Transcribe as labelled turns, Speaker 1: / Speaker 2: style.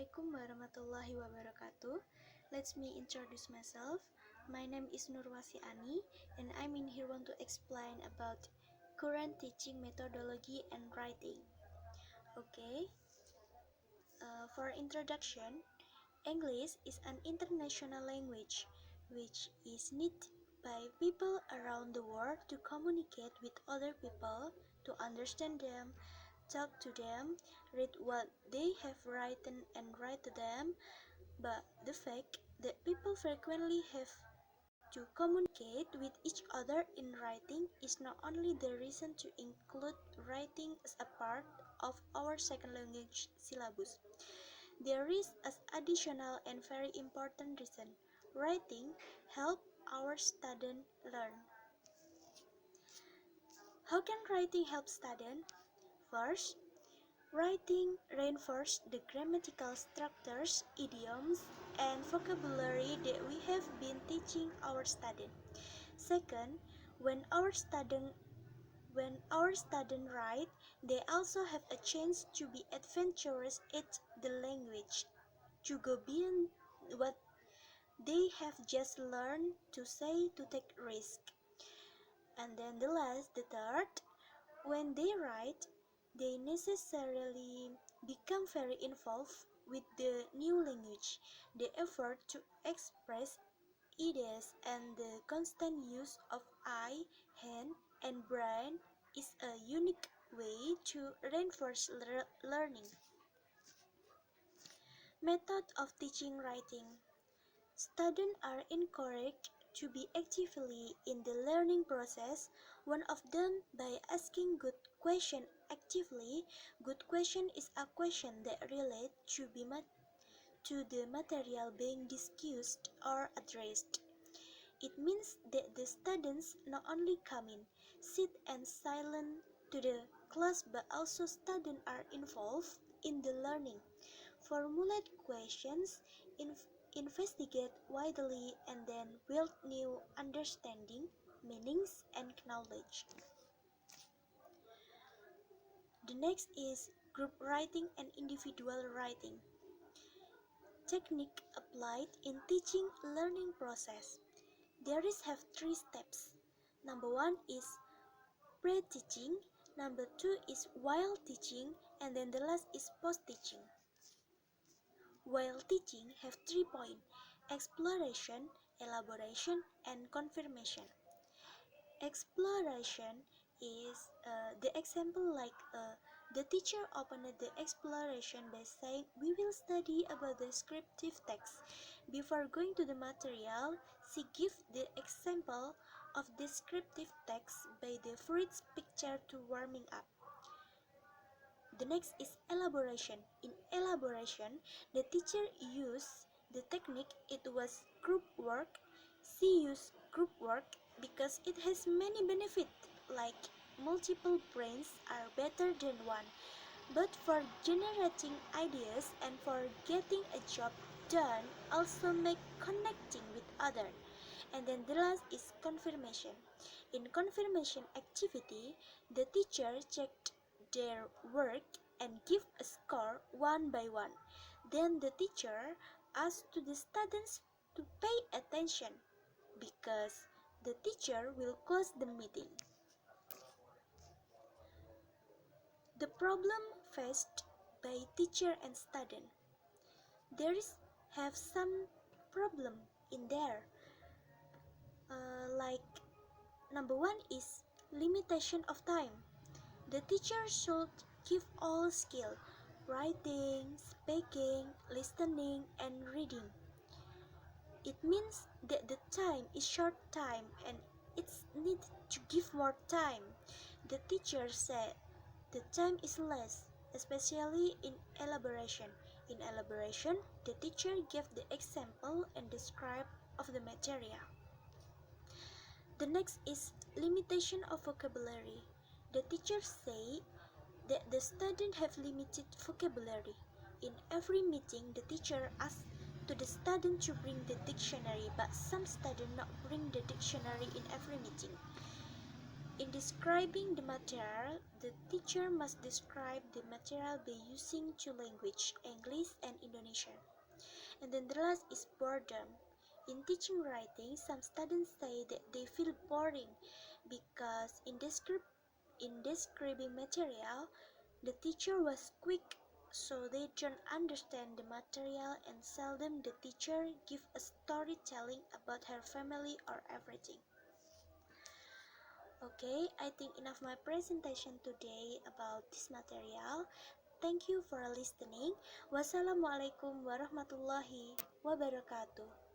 Speaker 1: Assalamualaikum warahmatullahi wabarakatuh. Let me introduce myself. My name is Nur Wasi'ani, and I'm in here want to explain about current teaching methodology and writing. Okay. For introduction, English is an international language which is needed by people around the world to communicate with other people, to understand them, talk to them, read what they have written and write to them. But the fact that people frequently have to communicate with each other in writing is not only the reason to include writing as a part of our second language syllabus. There is an additional and very important reason. Writing helps our students learn. How can writing help students? First, writing reinforces the grammatical structures, idioms, and vocabulary that we have been teaching our students. Second, when our students write, they also have a chance to be adventurous at the language, to go beyond what they have just learned, to say, to take risk. And then the third, when they write, they necessarily become very involved with the new language. The effort to express ideas and the constant use of eye, hand, and brain is a unique way to reinforce learning. Method of teaching writing. Students are encouraged to be actively in the learning process, one of them by asking good question actively. Good question is a question that relates to the material being discussed or addressed. It means that the students not only come in, sit and silent to the class, but also students are involved in the learning. Formulate questions, investigate widely, and then build new understanding, meanings, and knowledge. The next is group writing and individual writing. Technique applied in teaching learning process. There have 3 steps. Number 1 is pre-teaching, number 2 is while teaching, and then the last is post-teaching. While teaching have 3 points: exploration, elaboration, and confirmation. Exploration is the example like the teacher opened the exploration by saying, "We will study about the descriptive text." Before going to the material, she gives the example of descriptive text by the fruit's picture to warming up. The next is elaboration. In elaboration, the teacher used the technique. It was group work. She used group work because it has many benefits, like multiple brains are better than one. But for generating ideas and for getting a job done, also make connecting with others. And then the last is confirmation. In confirmation activity, the teacher checked their work and give a score one by one. Then the teacher asked to the students to pay attention because the teacher will close the meeting. The problem faced by teacher and student. Have some problem in there. Like number 1 is limitation of time. The teacher should give all skill: writing, speaking, listening, and reading. It means that the time is short time and it's needed to give more time. The teacher said the time is less, especially in elaboration. In elaboration, the teacher gave the example and describe of the material. The next is limitation of vocabulary. The teacher say that the student have limited vocabulary. In every meeting, the teacher asks to the student to bring the dictionary, but some students not bring the dictionary in every meeting. In describing the material, the teacher must describe the material by using two languages, English and Indonesian. And then the last is boredom. In teaching writing, some students say that they feel boring because in describing material, the teacher was quick, so they don't understand the material, and seldom the teacher give a storytelling about her family or everything. Okay, I think enough my presentation today about this material. Thank you for listening. Wassalamualaikum warahmatullahi wabarakatuh.